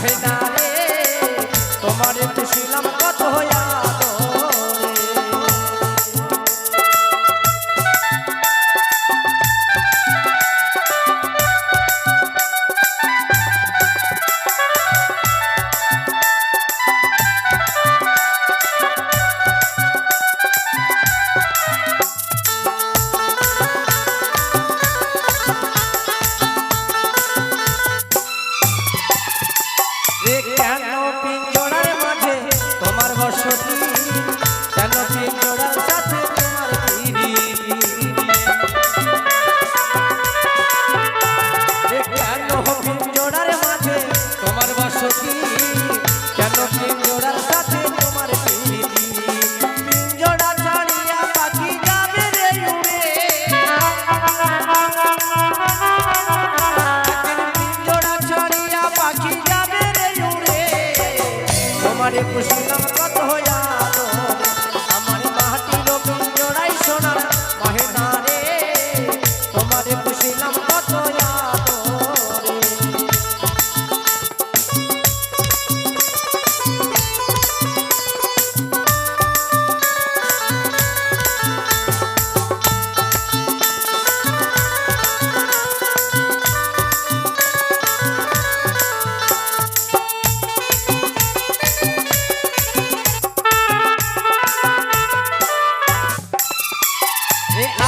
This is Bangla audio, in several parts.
মহেনা রে তোমারে পুষিলাম কত কেন পিঞ্জরার মাঝে তোমার বসতি কেন পিঞ্জরার সাথে তোমার পিরিতি কেন পিঞ্জরার মাঝে তোমার বসতি কেন পিঞ্জরার সাথে তোমার পিরিতি পিঞ্জরা ছাড়িয়া পাখি যাবে রে উড়ে পিঞ্জরা ছাড়িয়া পাখি যাবে তোমারে পুষিলাম কত আমার মাটির পিঞ্জরায় সোনার মহেনা রে তোমারে পুষিলাম কত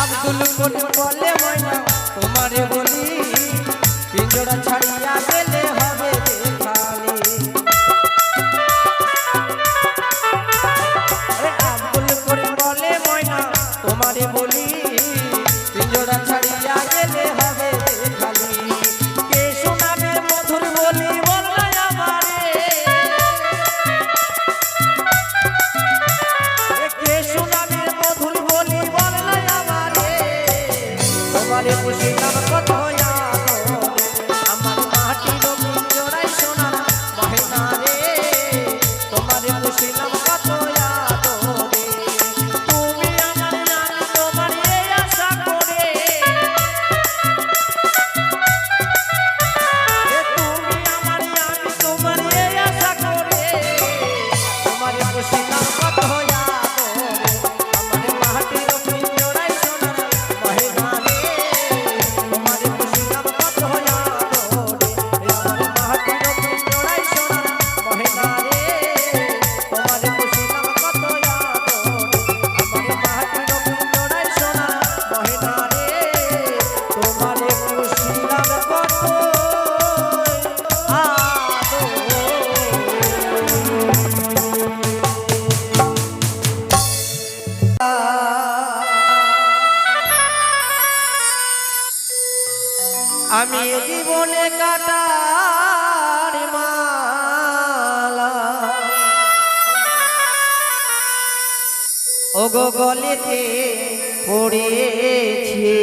আব্দুল কোন বলে ময়না তোমারে বলি পিঞ্জরা ছাড়িয়া গেলে হবে খালি আব্দুল কোন বলে ময়না তোমারে বলি পিঞ্জরা ছাড়িয়া গেলে হবে খালি কে শোনাবে মধুর বলি বলনা আমারে কে শোনাবে মধুর বলি বলনা তোমারে পুষিলাম কত আমার মাটির পিঞ্জরায় সোনার মহেনা রে তোমারে পুষিলাম কত তুমি আমার জান তোমার এই আশা করে তুমি আমার জান তোমার এই আশা করে তোমারে পুষিলাম কত আমার মাটির পিঞ্জরায় সোনার মহেনা আমি জীবনে কাটার মালা ওগো গলেতে পড়েছি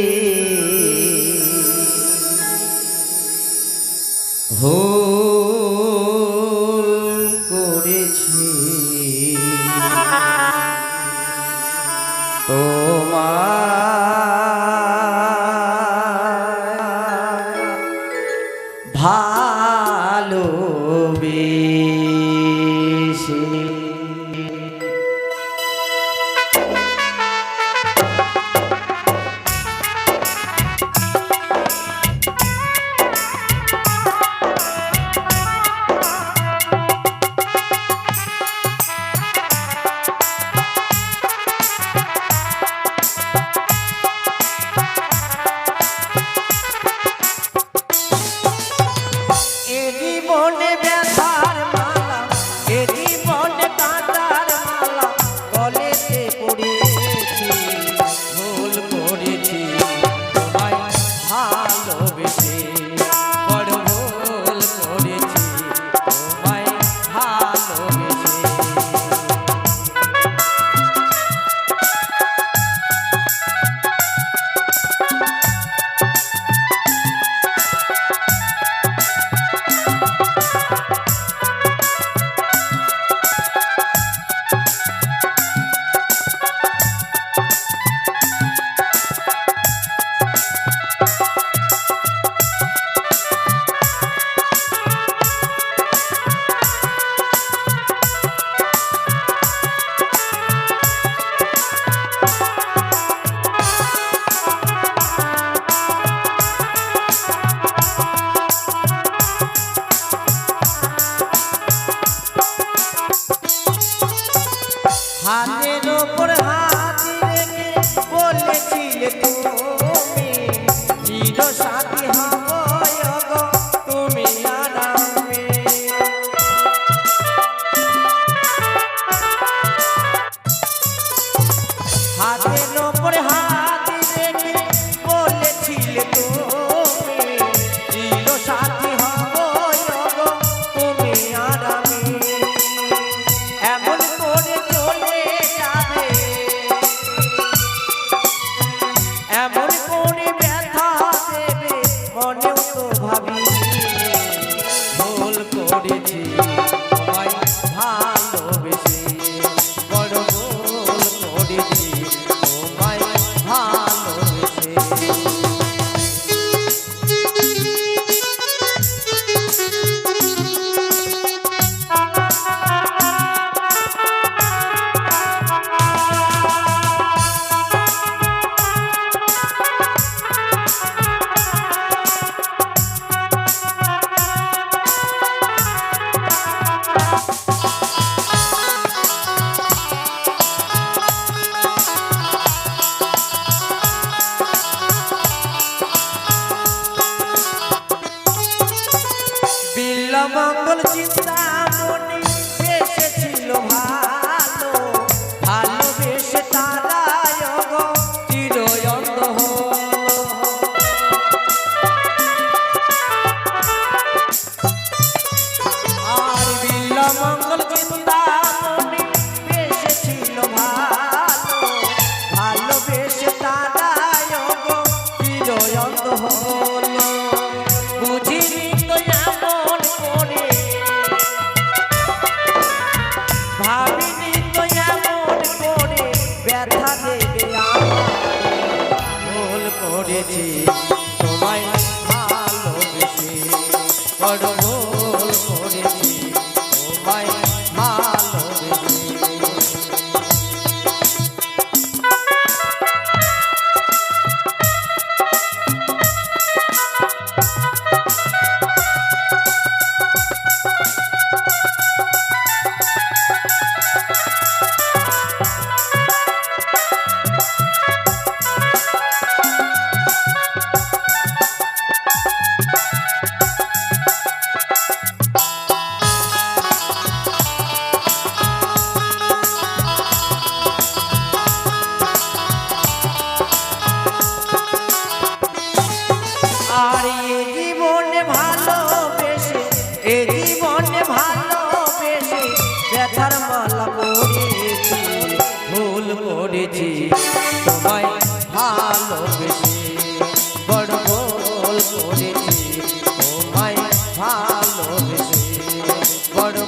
ভুল করেছি ভালোবেসে জীবনে ব্যথার মালা এ জীবনে কাঁটার মালা গলেতে পড়েছি ভুল করেছি তোমায় ভালোবেসে বড় ভুল করেছি তোমায় ভালোবেসে মঙ্গল চিন্তা মনে এসেছিল ভালো ভালোবেসে তারায় গো চিরয়ন্দ আর বিল্ল মঙ্গল চিন্তা মনে এসেছিল ভালো ভালোবেসে তারায় গো চিরয়ন্দ হলো বুঝিনি তো এমন করে ভাবিনি তো এমন করে ব্যথা দেবে ভুল করেছি তোমায় ভালোবেসে বড় ভুল করেছি তোমায় ভালোবেসে আর এ জীবনে ভালোবেসে এ জীবনে ভালোবেসে ব্যথার মালা পড়েছি ভুল করেছি তোমায় ভালোবেসে বড় ভুল করেছি তোমায় ভালোবেসে বড়